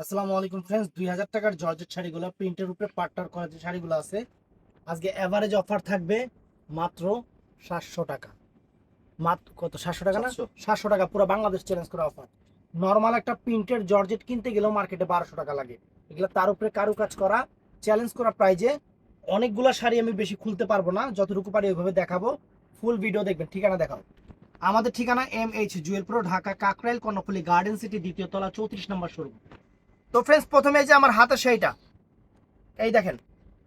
আসসালামু আলাইকুম ফ্রেন্ডস, 2000 টাকার জর্জেট শাড়িগুলো প্রিন্টের উপরে পাট্টার করা যে শাড়িগুলো আছে, আজকে এভারেজ অফার থাকবে মাত্র 700 টাকা। মাত্র কত? 700 টাকা না, 700 টাকা পুরো বাংলাদেশ চ্যালেঞ্জ করা অফার। নর্মাল একটা প্রিন্টের জর্জেট কিনতে গেলেও মার্কেটে 1200 টাকা লাগে। এগুলো তার উপরে কারুকাজ করা, চ্যালেঞ্জ করা প্রাইজে। অনেকগুলো শাড়ি আমি বেশি খুলতে পারবো না, যতটুকু পারি ওইভাবে দেখাবো। ফুল ভিডিও দেখবেন। ঠিকানা দেখাও। আমাদের ঠিকানা MH Jewel pro, Dhaka Kakrail Karnaphuli garden city, দ্বিতীয় তলা, 34 নম্বর শোরুম। তো ফ্রেন্ডস, প্রথমে এই যে আমার হাতের শাড়িটা, এই দেখেন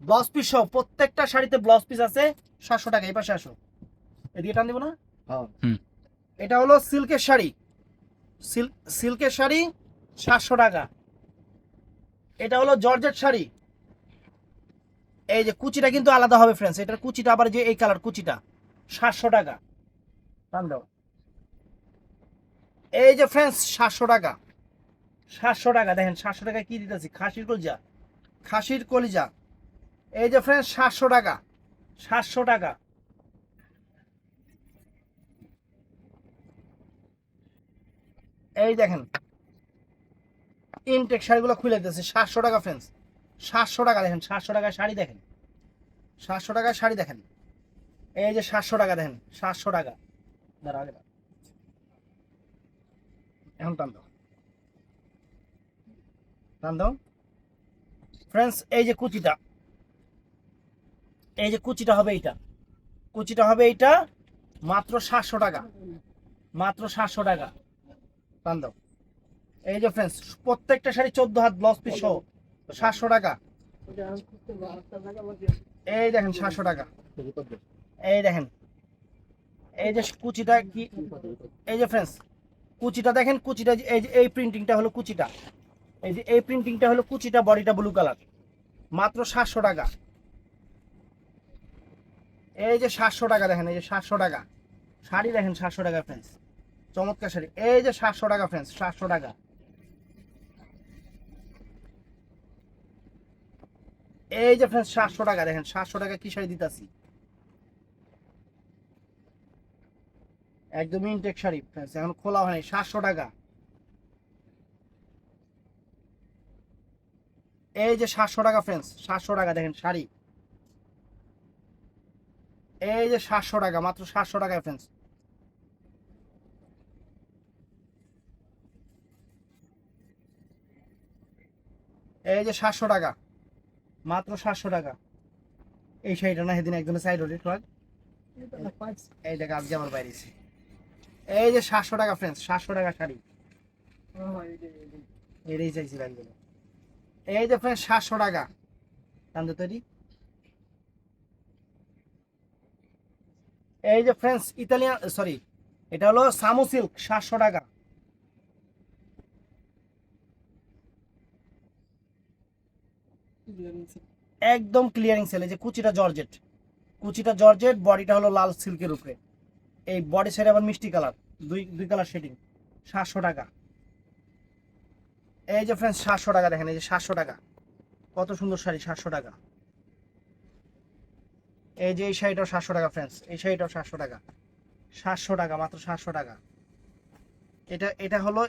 ব্লাউজ পিস সহ প্রত্যেকটা শাড়িতে ব্লাউজ পিস আছে। 700 টাকা। এই পাশে আসো, এদিকে টান দিব না। হ্যাঁ, এটা হলো সিল্কের শাড়ি, সিল্কের শাড়ি 700 টাকা। এটা হলো জর্জেট শাড়ি। এই যে কুচিটা কিন্তু আলাদা হবে ফ্রেন্ডস, এটার কুচিটা আবার যে এই কালার কুচিটা 700 টাকা। টান দাও। এই যে ফ্রেন্ডস 700 টাকা, 700 টাকা। দেখেন 700 টাকা কি দিতেছি, খাসির কলিজা, খাসির কলিজা। এই যে ফ্রেন্ডস 700 টাকা, 700 টাকা। এই দেখেন ইনটেক শাড়িগুলো খুলে দিতেছে 700 টাকা ফ্রেন্ডস, 700 টাকা। দেখেন 700 টাকায় শাড়ি, দেখেন 700 টাকায় শাড়ি দেখেন। এই যে 700 টাকা, দেখেন 700 টাকা। দাঁড়া আগে দাঁড়া। এখন টান দাও, টান দাও ফ্রেন্ডস। এই যে কুচিটা, এই যে কুচিটা হবে এইটা, কুচিটা হবে এইটা মাত্র 700 টাকা, মাত্র 700 টাকা। টান দাও। এই যে ফ্রেন্ডস প্রত্যেকটা শাড়ি 14 হাত ব্লাউজ পিস সহ 700 টাকা। এই দেখেন 700 টাকা। এই দেখেন, এই যে কুচিটা কি, এই যে ফ্রেন্ডস কুচিটা দেখেন, কুচিটা এই যে এই প্রিন্টিংটা হলো কুচিটা, এই যে এই প্রিন্টিংটা হলো কুচিটা, বডিটা ব্লু কালার, মাত্র 700 টাকা। এই যে 700 টাকা, দেখেন এই যে 700 টাকা শাড়ি, দেখেন 700 টাকা ফ্রেন্ডস, চমৎকার শাড়ি। এই যে 700 টাকা ফ্রেন্ডস, 700 টাকা। এই যে ফ্রেন্ডস 700 টাকা, দেখেন 700 টাকা কি শাড়ি দিতেছি, একদম ইনটেক শাড়ি ফ্রেন্ডস, এখন খোলা হয়নি। 700 টাকা। এই যে 700 টাকা ফ্রেন্ডস, 700 টাকা। দেখেন শাড়ি, এই যে 700 টাকা, মাত্র 700 টাকায় ফ্রেন্ডস। এই যে 700 টাকা, মাত্র 700 টাকা। এই শাড়িটা না সেদিন একদম সাইড হলে ট্রাক, এই দেখা আজকে আমার বাইরে। এই যে 700 টাকা ফ্রেন্ডস, 700 টাকা শাড়ি, এটাই চাইছি ব্যাগগুলো। এই যে ফ্রেন্ডস 700 টাকা। টানতে তৈরি। এই যে ফ্রেন্ডস ইতালিয়ান, সরি, এটা হলো সামু সিল্ক, 700 টাকা। একদম ক্লিয়ারিং সেল। এই যে কুচিটা জর্জেট, কুচিটা জর্জেট, বডিটা হলো লাল সিল্কের উপরে, এই বডি সাইড আবার মিষ্টি কালার, দুই দুই কালার শেডিং। 700 টাকা। এই যে ফ্রেন্ডস 700 টাকা। দেখেন এই যে 700 টাকা, কত সুন্দর শাড়ি, 700 টাকা। এই যে এই শাড়িটাও 700 টাকা ফ্রেন্ডস, এই শাড়িটাও 700 টাকা, 700 টাকা, মাত্র 700 টাকা।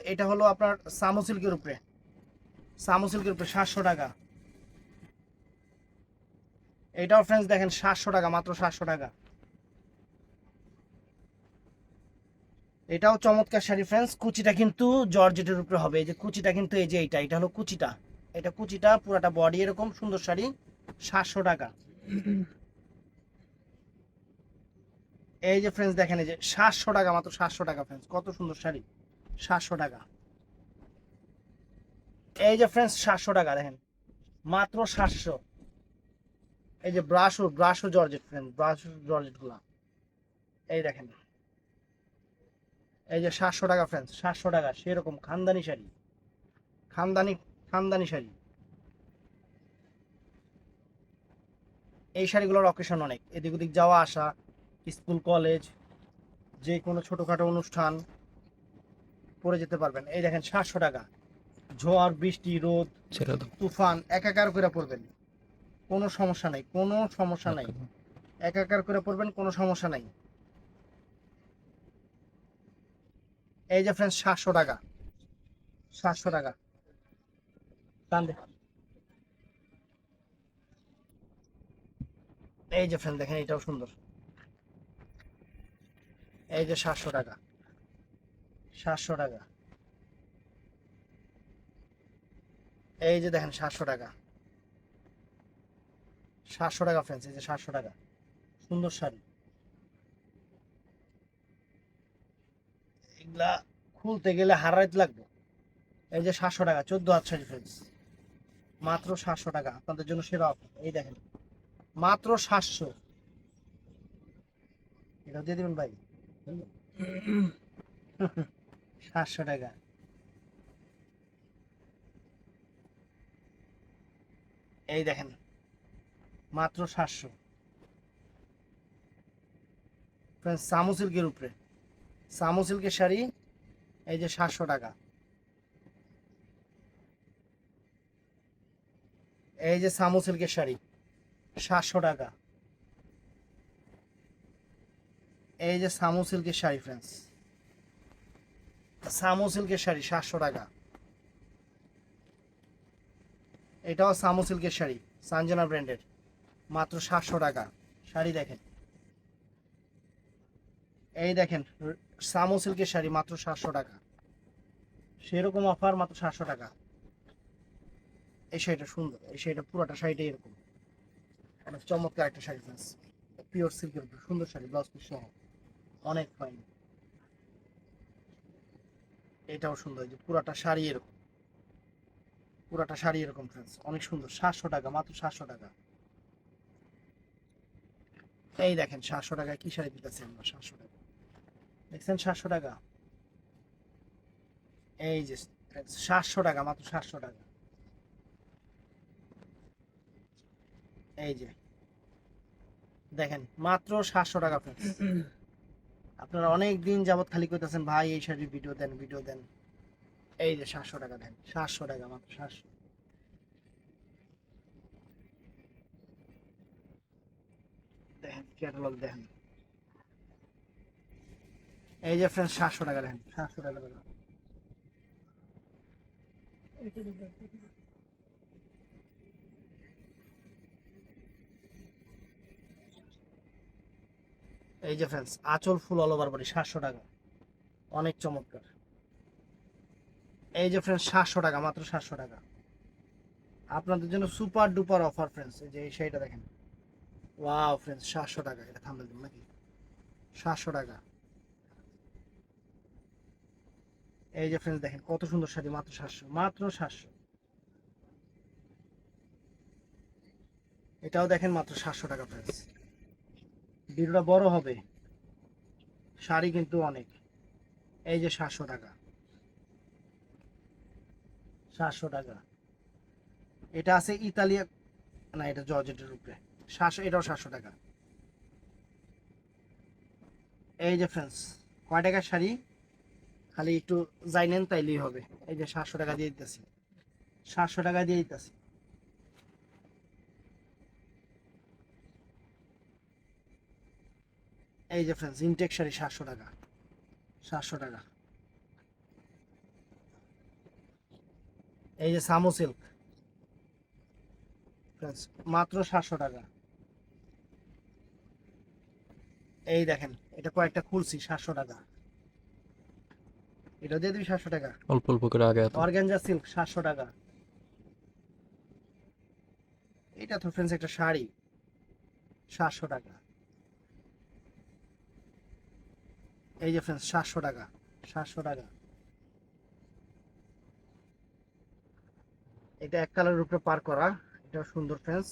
এটা হলো আপনার সামু সিল্কের উপরে, সামু সিল্কের উপরে 700 টাকা। এটাও ফ্রেন্ডস দেখেন 700 টাকা, মাত্র 700 টাকা। এটাও চমৎকার শাড়ি ফ্রেন্ডস, কুচিটা কিন্তু জর্জেটের উপরে হবে। এই যে কুচিটা কিন্তু, এই যে এটা হলো কুচিটা, এটা কুচিটা পুরাটা বডি এরকম সুন্দর শাড়ি, 700 টাকা। এই যে ফ্রেন্ডস দেখেন, এই যে 700 টাকা, মাত্র 700 টাকা ফ্রেন্ডস, কত সুন্দর শাড়ি, 700 টাকা। এই যে ফ্রেন্ডস 700 টাকা, দেখেন মাত্র 700। এই যে ব্রাশও জর্জেট ফ্রেন্ড, ব্রাশো জর্জেট গুলা, এই দেখেন। এই যে 700 টাকা ফ্রেন্ডস, 700 টাকা। সেরকম খানদানি শাড়ি, খানদানি, খানদানি শাড়ি। এই শাড়িগুলোর অকেশন অনেক, এদিক ওদিক যাওয়া আসা, স্কুল কলেজ, যে কোনো ছোটখাটো অনুষ্ঠান পরে যেতে পারবেন। এই দেখেন 700 টাকা। ঝড় বৃষ্টি রোদ তুফান একাকার করে পড়বেন, কোনো সমস্যা নাই, কোনো সমস্যা নাই, একাকার করে পড়বেন, কোনো সমস্যা নাই। এই যে ফ্রেন্ডস 700 টাকা, 700 টাকা। টান দে। এই যে ফ্রেন্ড দেখেন, এটাও সুন্দর। এই যে 700 টাকা, 700 টাকা। এই যে দেখেন 700 টাকা, 700 টাকা ফ্রেন্ডস। এই যে 700 টাকা, সুন্দর শাড়ি। এগুলা খুলতে গেলে হারাইতে লাগবে। এই যে 700 টাকা, 14 হাত শাড়ি ফ্রেন্ডস, মাত্র 700 টাকা আপনাদের জন্য সেরা অফার। এই দেখেন মাত্র 700, এটা দিয়ে দিবেন ভাই। 700 টাকা। এই দেখেন মাত্র 700 ফ্রেন্ডস, সামু সিল্কের উপরে, সামু সিল্কের শাড়ি। এই যে 700 টাকা। এই যে সামু সিল্কের শাড়ি 700 টাকা। এই যে সামু সিল্কের শাড়ি ফ্রেন্ডস, সামু সিল্কের শাড়ি 700 টাকা। এটাও সামু সিল্কের শাড়ি, সানজানা ব্র্যান্ডের, মাত্র 700 টাকা। শাড়ি দেখেন, এই দেখেন সামু সিল্কের শাড়ি মাত্র 700 টাকা। সেরকম অফার, মাত্র 700 টাকা। এই শাড়িটা সুন্দর, এই শাড়িটা পুরোটা শাড়িটা এরকম অনেক চমৎকার একটা শাড়ি ফ্রেন্ডস, পিওর সিল্কের উপর সুন্দর শাড়ি, ব্লাউজ পিস সহ, অনেক ফাইন। এটাও সুন্দর, যে পুরাটা শাড়ি এরকম, পুরাটা শাড়ি এরকম ফ্রেন্ডস, অনেক সুন্দর। 700 টাকা, মাত্র 700 টাকা। এই দেখেন 700 টাকা কি শাড়ি দিতেছে আমরা, 700 টাকা দেখছেন, 700 টাকা। এই যে 700 টাকা, মাত্র 700 টাকা। এই যে দেখেন মাত্র 700 টাকা ফ্রেন্ডস। আপনারা অনেক দিন যাবত খালি কইতাছেন ভাই এই শাড়ির ভিডিও দেন, ভিডিও দেন। এই যে 700 টাকা দেন, 700 টাকা, মাত্র 700। দেখেন ক্যাটালগ দেখেন। এই যে ফ্রেন্ডস 700 টাকা দেখেন, 700 টাকা দেখেন। এই যে ফ্রেন্ডস আঁচল ফুল অল ওভার বডি 700 টাকা, অনেক চমৎকার। এই যে ফ্রেন্ডস 700 টাকা, মাত্র 700 টাকা। আপনাদের জন্য সুপার ডুপার অফার ফ্রেন্ডস। এই যে এই শাড়িটা দেখেন, ওয়াও ফ্রেন্ডস 700 টাকা। এটা থাম্বনেল দিন নাকি, 700 টাকা। এই যে ফ্রেন্ডস দেখেন কত সুন্দর শাড়ি, মাত্র 700, মাত্র 700। এটাও দেখেন মাত্র 700 টাকা ফ্রেন্ডস। ভিডিওটা বড় হবে, শাড়ি কিন্তু অনেক। এই যে 700 টাকা, 700 টাকা। এটা আছে ইতালিয়া, না এটা জর্জেটের উপরে, 700, এটাও 700 টাকা। এই যে ফ্রেন্ডস কয় টাকার শাড়ি খালি একটু জানেন তাইলেই হবে। এই যে 700 টাকা দিয়ে দিতেছি, 700 টাকা দিয়ে দিতেছি। এই যে ফ্রেন্ডস ইনটেক শাড়ি 700 টাকা, 700 টাকা। এই যে সামো সিল্ক ফ্রেন্ডস, মাত্র 700 টাকা। এই দেখেন এটা কয়েকটা খুলছি, 700 টাকা। এটা দিয়ে দিবি 700 টাকা। অল্প অল্প করে আগে এত অর্গানজা সিল্ক 700 টাকা। এটা তো ফ্রেন্ডস একটা শাড়ি, 700 টাকা। এই যে ফ্রেন্ডস 700 টাকা, 700 টাকা। এটা এক কালারের উপরে পার করা, এটা সুন্দর ফ্রেন্ডস,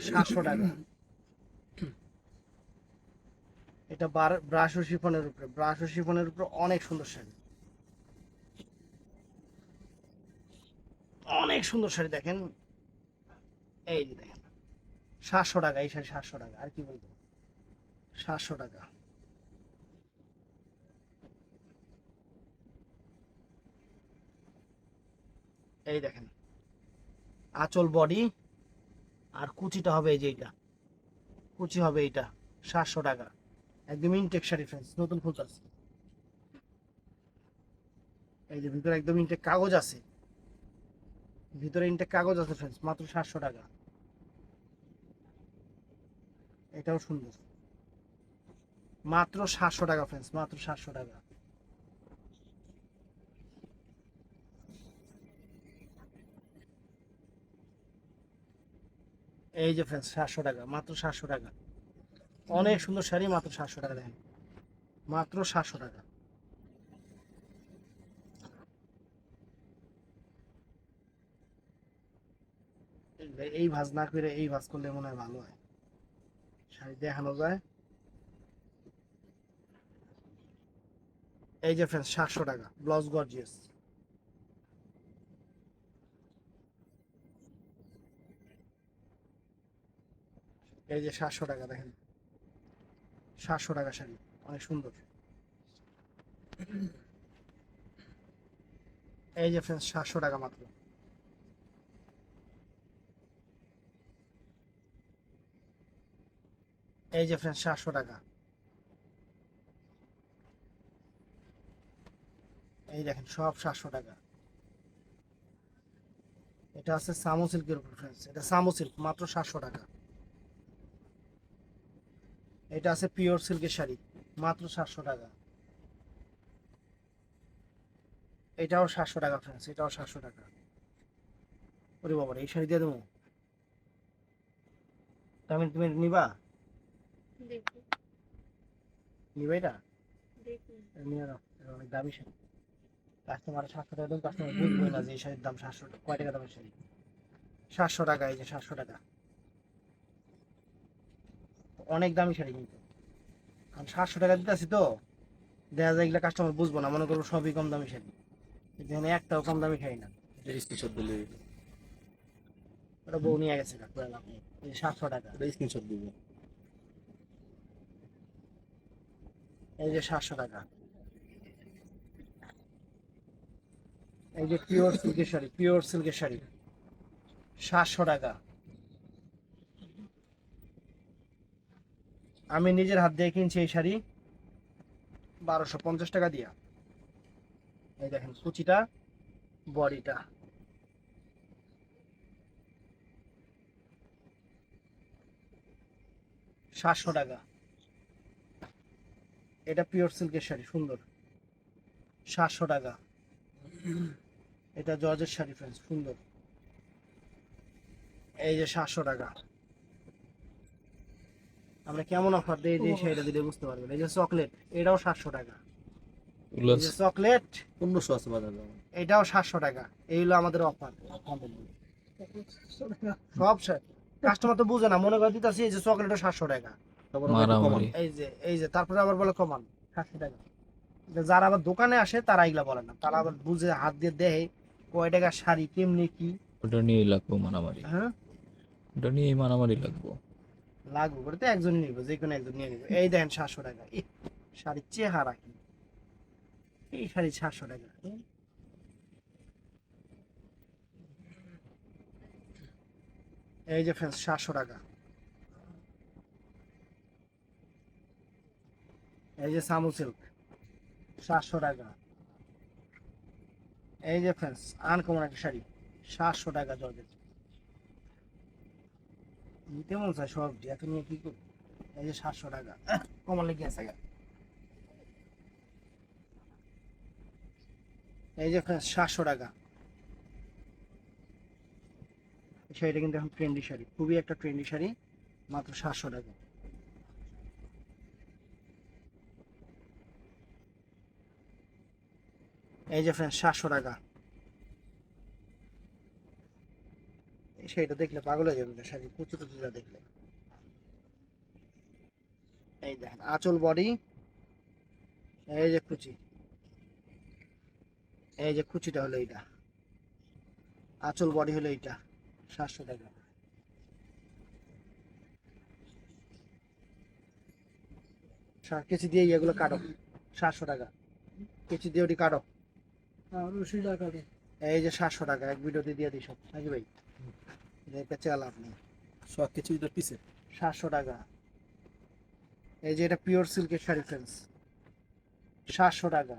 700 টাকা। এটা ব্রাশ ও শিফনের উপরে, ব্রাশ ও শিফনের উপরে অনেক সুন্দর শাড়ি, অনেক সুন্দর শাড়ি দেখেন। এই যে দেখেন 700 টাকা, এই শাড়ি 700 টাকা। আর কি বলবো, 700 টাকা। এই দেখেন আঁচল বডি, আর কুচিটা হবে এই যে এইটা, কুচি হবে এইটা, 700 টাকা। একদম ইনটেক শাড়ি ফ্রেন্ডস, নতুন ফুল আছে। এই যে ভিতরে একদম ইনটেক কাগজ আছে, ভিতরে ইনটেক কাগজ আছে ফ্রেন্ডস, মাত্র 700 টাকা। এটাও সুন্দর, মাত্র 700 টাকা ফ্রেন্ডস, মাত্র 700 টাকা। এই যে ফ্রেন্ডস 700 টাকা, মাত্র 700 টাকা। অনেক সুন্দর শাড়ি, মাত্র 700 টাকা দেখেন, মাত্র 700 টাকা। এই ভাঁজ না করে এই ভাঁজ করলে মনে হয় ভালো হয়, শাড়ি দেখানো যায়। এই যে ফ্রেন্ডস 700 টাকা, ব্লাউজ গর্জিয়াস। এই যে 700 টাকা দেখেন, 700 টাকা শাড়ি, অনেক সুন্দর। এই যে ফ্রেন্ডস 700 টাকা মাত্র। এই যে ফ্রেন্ডস 700 টাকা। এই দেখেন সব 700 টাকা। এটা আছে সামো সিল্কের উপর ফ্রেন্ডস, এটা সামো সিল্ক, মাত্র 700 টাকা। এটা আছে পিওর সিল্কের শাড়ি, মাত্র 700 টাকা। এটাও 700 টাকা ফ্রেন্ডস, এটাও 700 টাকা। ওরে বাবা, এই শাড়ি দিয়ে দেবো, তুমি তুমি নিবা? নিবা এটা? নিয়ে নাও, এটা অনেক দামি শাড়ি। কাস্টমার 700 টাকা দেন, কাস্টমার বুঝবে না যে এই শাড়ির দাম 700 টাকা। কয় টাকা দামের শাড়ি? 700 টাকা। এই যে 700 টাকা, অনেক দামি শাড়ি কিন্তু। কারণ 700 টাকা দিতেছি তো, দেখা যায় এগুলা কাস্টমার বুঝবো না, মনে করবো সবই কম দামি শাড়ি, এখানে একটাও কম দামি শাড়ি না। স্ক্রিনশট দিলে ওটা বউ নিয়ে গেছে কাকু, এই যে 700 টাকা। স্ক্রিনশট দিব। এই যে 700 টাকা। এই যে পিওর সিল্কের শাড়ি, পিওর সিল্কের শাড়ি, 700 টাকা। আমি নিজের হাত দিয়ে কিনছি এই শাড়ি 1250 টাকা দিয়া। এই দেখেন কুচিটা, বডিটা। সাতশো টাকা। এটা পিওর সিল্কের শাড়ি, সুন্দর, 700 টাকা। এটা জর্জের শাড়ি ফ্রেন্ডস, সুন্দর। এই যে 700 টাকা। আমরা কেমন অফার দিই, যে শাড়িটা দিলে বুঝতে পারবেন। এই যে চকলেট, এটাও 700 টাকা। এই যে চকলেট 1500 আছে বাজার। এটাও 700 টাকা। এই হলো আমাদের অফার। সব কাস্টমার তো বুঝে না, মনে করে দিতেছি এই যে চকলেটও 700 টাকা। এই যে তারপরে আবার বলে কমান 700 টাকা। যারা আবার দোকানে আসে তারা এগুলা বলে না, তারা আবার বুঝে হাত দিয়ে দেখে কয় টাকা শাড়ি কেমনি কি। ওটা নিয়ে লাগবো মারামারি, হ্যাঁ ওটা নিয়ে মারামারি লাগবো। লাগবে করে তো একজন নিব, যে কোনো একজন নিয়ে নিবে। এই দেখেন 700 টাকা, শাড়ির চেহারা কি, এই শাড়ি 700 টাকা। এই যে ফ্রেন্ডস 700 টাকা। এই যে সামু সিল্ক, 700 টাকা। এই যে ফ্রেন্ডস আনকমন একটা শাড়ি, 700 টাকা জর্জেট। নিতে মন চায় সব, এত নিয়ে কি করব। এই যে 700 টাকা, কমন লেগে আছে। এই যে ফ্রেন্ডস 700 টাকা। এই শাড়িটা কিন্তু এখন ট্রেন্ডি শাড়ি, খুবই একটা ট্রেন্ডি শাড়ি, মাত্র 700 টাকা। এই যে ফ্রেন্ডস 700 টাকা। এই শাড়িটা দেখলে পাগল হয়ে যাবে, শাড়ি কুচি কুচিটা দেখলে। এই দেখেন আঁচল বডি, এই যে কুচি, এই যে কুচিটা হলো এইটা, আঁচল বডি হলো এইটা, 700 টাকা। কেচি দিয়ে এগুলো কাটো, 700 টাকা। কেচি দিয়ে ওটি কাটো, এই যে 700 টাকা। এক ভিডিওতে দিয়ে দিই সব নাকি ভাই, এটা চাল আপনি সব কিছু এটা পিছে 700 টাকা। এই যে এটা পিওর সিল্কের শাড়ি ফ্রেন্ডস, 700 টাকা।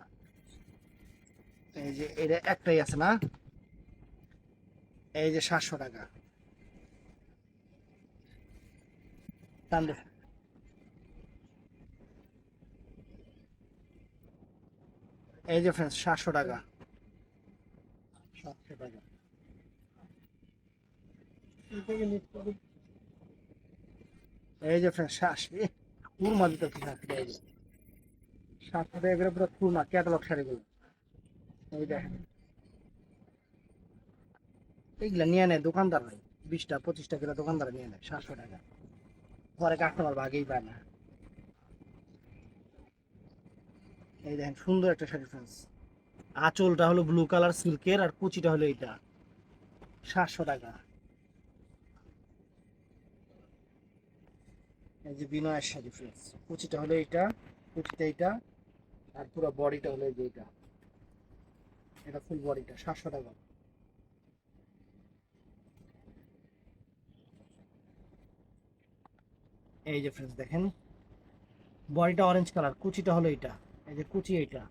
এই যে এটা একটাই আছে না, এই যে 700 টাকা। টান দে। এই যে ফ্রেন্ডস 700 টাকা। 700 টাকা। এই যে ফ্রেন্ডস 700 কুরমা দিতে কি থাকে এই যে 700 টাকা করে পুরো কুরমা ক্যাটালগ শাড়িগুলো। এই দেখেন এইগুলা নিয়ে নেয় দোকানদার নাই, 20টা 25টা করে দোকানদার নিয়ে নেয় 700 টাকা। পরে কাস্টমার ভাগেই পায় না। এই দেখেন সুন্দর একটা শাড়ি ফ্রেন্ডস, আঁচলটা হলো ব্লু কালার সিল্কের আর কুচিটা হলো এইটা 700 টাকা। এই যে বিনয়ের শাড়ি ফ্রেন্ডস, কুচিটা হলো এইটা, কুচিটা এইটা আর পুরো বডিটা হলো এই যে এইটা, এটা ফুল বডিটা 700 টাকা। এই যে ফ্রেন্ডস দেখেন বডিটা অরেঞ্জ কালার, কুচিটা হলো এইটা, এই যে কুচি এইটা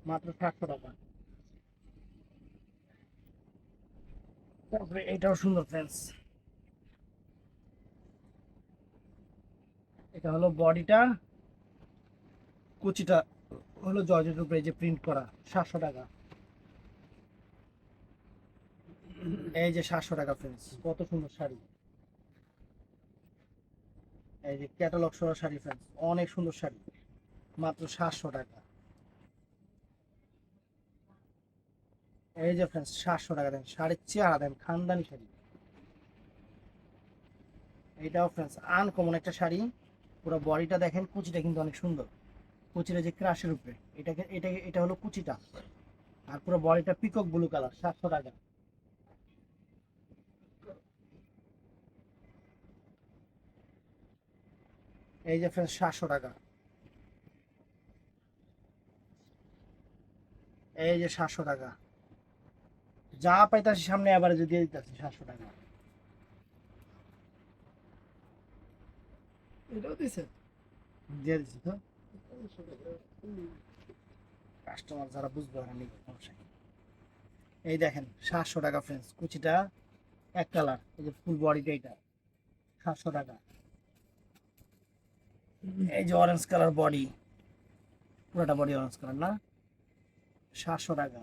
মাত্র 700 টাকা। তারপরে এটাও সুন্দর ফ্রেন্ডস, এটা হলো বডিটা, কুচিটা হলো জর্জেটের উপরে যে প্রিন্ট করা 700 টাকা। এই যে 700 টাকা ফ্রেন্ডস, কত সুন্দর শাড়ি। এই যে ক্যাটালগ সহ শাড়ি ফ্রেন্ডস, অনেক সুন্দর শাড়ি মাত্র 700 টাকা। এই যে ফ্রেন্ডস 700 টাকা দেন, শাড়ির চেহারা দেন খানদানি শাড়ি। এইটাও ফ্রেন্ডস আনকমন একটা শাড়ি, পুরো বডিটা দেখেন, কুচিটা কিন্তু অনেক সুন্দর, কুচিটা যে ক্রাশের উপরে, এটা হলো কুচিটা আর পুরো বডিটা পিকক ব্লু কালার 700 টাকা। এই যে ফ্রেন্ডস 700 টাকা। এই যে 700 টাকা, যা পাইতাছি সামনে এবারে দিয়ে দিতেছি 700 টাকা। এটাও দিছে। দিয়ে দিচ্ছি তো, কাস্টমার যারা বুঝবে না নিবে সমস্যা নেই। এই দেখেন 700 টাকা ফ্রেন্ডস, কুচিটা এক কালার, এই যে ফুল বডিটা এটা 700 টাকা। এই যে অরেঞ্জ কালার বডি, পুরোটা বডি অরেঞ্জ কালার না, 700 টাকা।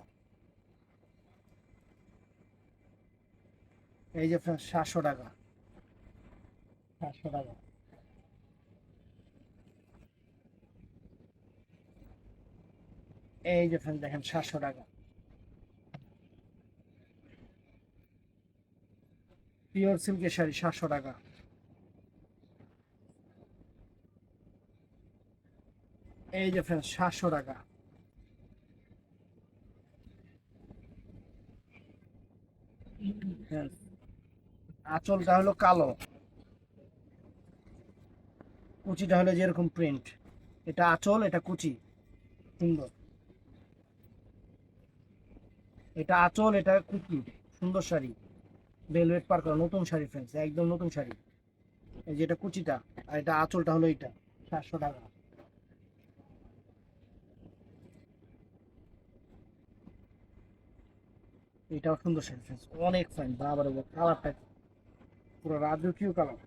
এই যে ফ্রেন্ডস 700 টাকা, 700 টাকা। এই যে ফ্রেন্ডস দেখেন 700 টাকা, পিওর সিল্কের শাড়ি 700 টাকা। এই যে ফ্রেন্ডস 700 টাকা। Friends, আঁচলটা হলো কালো, কুচিটা হলো যেরকম প্রিন্ট, এটা আঁচল এটা কুচি সুন্দর, এটা আঁচল এটা কুচি, সুন্দর শাড়ি, ভেলভেট পার করা নতুন শাড়ি ফ্রেন্ডস, একদম নতুন শাড়ি। এই যে এটা কুচিটা আর এটা আঁচলটা হলো এইটা 700 টাকা। এটাও সুন্দর শাড়ি ফ্রেন্ডস, অনেক ফাইন, বাবার কালারটা পুরো রাজকীয় কালার,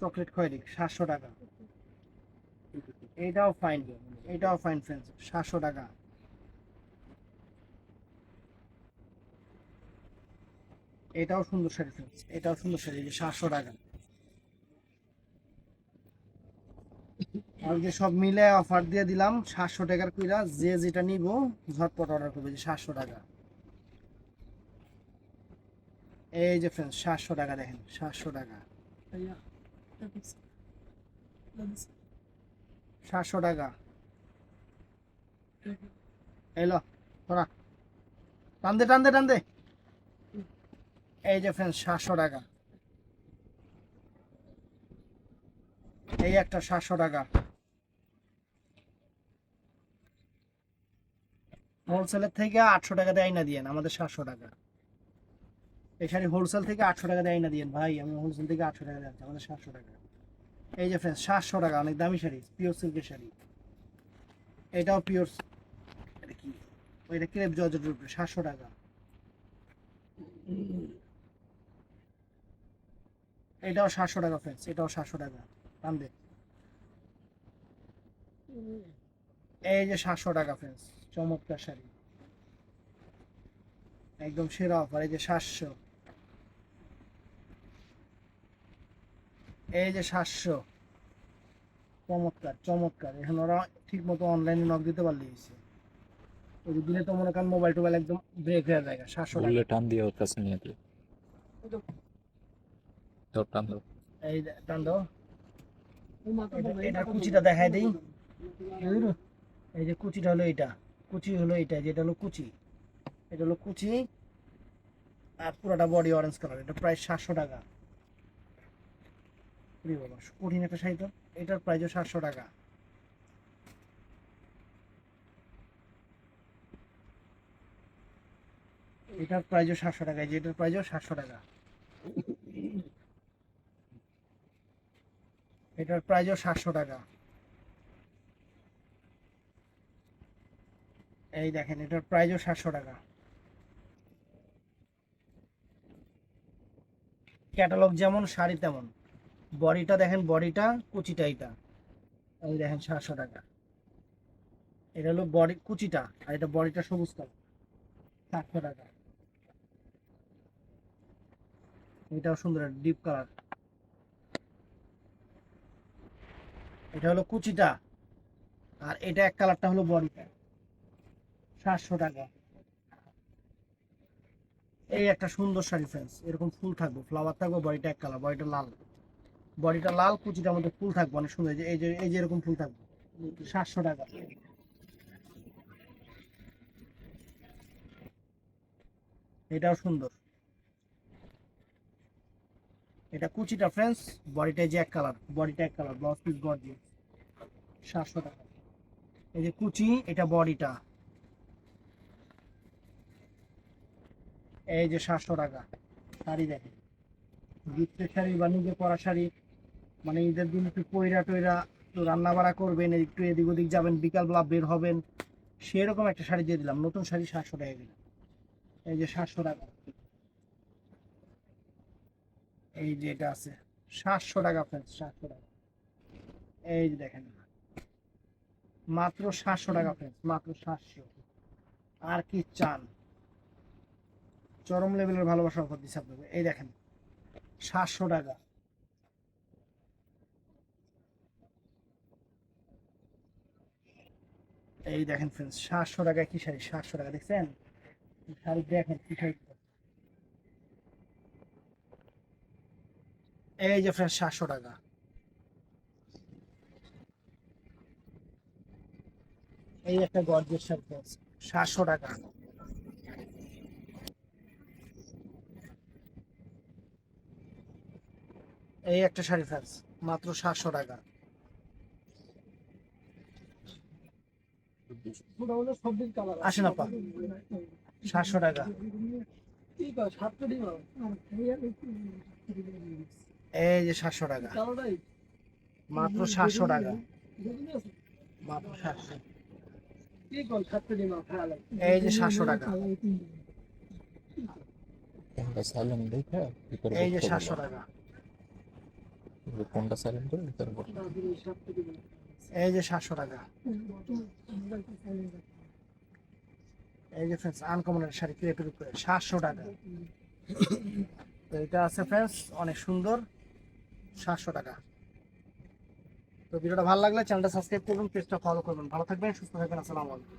চকলেট খয়েরি 700 টাকা। এটাও ফাইন, এটাও ফাইন ফ্রেন্ডস 700 টাকা। এটাও সুন্দর শাড়ি ফ্রেন্ডস, এটাও সুন্দর শাড়ি, 700 টাকা। আর যে সব মিলে অফার দিয়ে দিলাম 700 টাকার কইরা, যে যেটা নিব ঝটপট অর্ডার করবে, যে 700 টাকা। এই যে ফ্রেন্ডস 700 টাকা দেখেন, 700 টাকা, 700 টাকা। এলো তোরা টান দে টান দে টান দে। এই যে ফ্রেন্ডস 700 টাকা, এই একটা 700 টাকা। হোলসেলের থেকে 800 টাকা দিয়ে আইনা দিয়েন আমাদের 700 টাকা। এই শাড়ি হোলসেল থেকে 800 টাকা দিয়ে আইনা দিয়েন ভাই, আমি হোলসেল থেকে 800 টাকা দিয়ে আনছি, আমাদের 700 টাকা। এই যে ফ্রেন্ডস 700 টাকা, অনেক দামি শাড়ি, পিওর সিল্কের শাড়ি। এটাও পিওর, এটা কি ওইটা ক্রেপ জর্জেটের উপরে 700 টাকা। এটাও 700 টাকা ফ্রেন্ডস, এটাও 700 টাকা। দাম দে। এই যে 700 টাকা ফ্রেন্ডস, চমৎকার শাড়ি, একদম সেরা অফার। এই যে 700, এই যে 700, চমৎকার চমৎকার। এখন ওরা ঠিক মতো অনলাইনে নক দিতে পারলে ওই যে দিলে তো মনে করেন মোবাইল টোবাইল একদম ব্রেক হয়ে যায়। 700 টাকা। বললে টান দিয়ে ওর কাছে নিয়ে দিও। তোর টান দাও। এই যে টান দাও। এটা কুচিটা দেখাই দিই। এই যে কুচিটা হলো এটা, কুচি হলো এটা, যেটা হলো কুচি, এটা হলো কুচি, আর পুরোটা বডি অরেঞ্জ কালার। এটা প্রাইস 700 টাকা। বাবা কঠিন একটা শাড়ি তো। এটার প্রাইসও 700 টাকা। এটার প্রাইসও 700 টাকা। এই যে এটার প্রাইসও 700 টাকা। এটার প্রাইসও 700 টাকা। এই দেখেন, এটার প্রাইসও 700 টাকা। ক্যাটালগ যেমন শাড়ি তেমন। বডিটা দেখেন, বডিটা কুচিটা এটা, এই দেখেন 700 টাকা। এটা হলো বডি কুচিটা, আর এটা বডিটা সবুজ কালার, 700 টাকা। এটাও সুন্দর ডিপ কালার। এটা হলো কুচিটা, আর এটা এক কালারটা হলো বডিটা, 700 টাকা। এই একটা সুন্দর শাড়ি ফ্রেন্ডস, এরকম ফুল থাকবে, ফ্লাওয়ার থাকবে, বডিটা এক কালার, বডিটা লাল, বডিটা লাল, কুচিটার মধ্যে ফুল থাকবে, অনেক সুন্দর। এই যে এরকম ফুল থাকবে, 700 টাকা। এটাও সুন্দর। এটা কুচিটা ফ্রেন্ডস, বডিটা যে এক কালার, বডিটা এক কালার, ব্লাউজ পিস গর্জিয়াস, 700 টাকা। এই যে কুচি, এটা বডিটা, এই যে 700 টাকা। শাড়ি দেখেন, গিফটের শাড়ি বা নিজে পরা শাড়ি, মানে ঈদের দিন একটু পয়রা টয়রা একটু রান্না বাড়া করবেন, একটু এদিক ওদিক যাবেন, বিকালবেলা বের হবেন, সেরকম একটা শাড়ি দিয়ে দিলাম। নতুন শাড়ি 700 টাকা দিলাম। এই যে 700 টাকা। এই যে এটা আছে 700 টাকা ফ্রেন্ডস, 700 টাকা। এই যে দেখেন, মাত্র 700 টাকা ফ্রেন্ডস, মাত্র 700। আর কি চান, চরম লেভেলের ভালোবাসা অফার দিচ্ছে আপনাকে। এই দেখেন 700 টাকা। এই দেখেন ফ্রেন্ডস, 700 টাকায় কি শাড়ি, 700 টাকা। দেখছেন শাড়ি, দেখেন কি শাড়ি। এই যে ফ্রেন্ডস 700 টাকা। এই একটা গর্জিয়াস শাড়ি ফ্রেন্ডস, 700 টাকা। এই একটা শাড়ি ফ্রেন্ডস, মাত্র 700 টাকা। আসেন আপা, 700 টাকা। এই যে 700 টাকা, মাত্র 700 টাকা, মাত্র 700। এই যে 700 টাকা। কোনটা সাইলেন্ট দেখে ভিতরে এই যে বক্তব্য 700 বলো। টাকা। কোনটা সাইলেন্ট করে ভিতরে বলো। এই যে 700 টাকা। এই যে ফ্রেন্ডস, আনকমন একটা শাড়ি, ক্রেপের উপরে, 700 টাকা। তো এটা আছে ফ্রেন্ডস, অনেক সুন্দর, 700 টাকা। তো ভিডিওটা ভালো লাগলে চ্যানেলটা সাবস্ক্রাইব করবেন, পেজটা ফলো করবেন। ভালো থাকবেন, সুস্থ থাকবেন। আসসালামু আলাইকুম।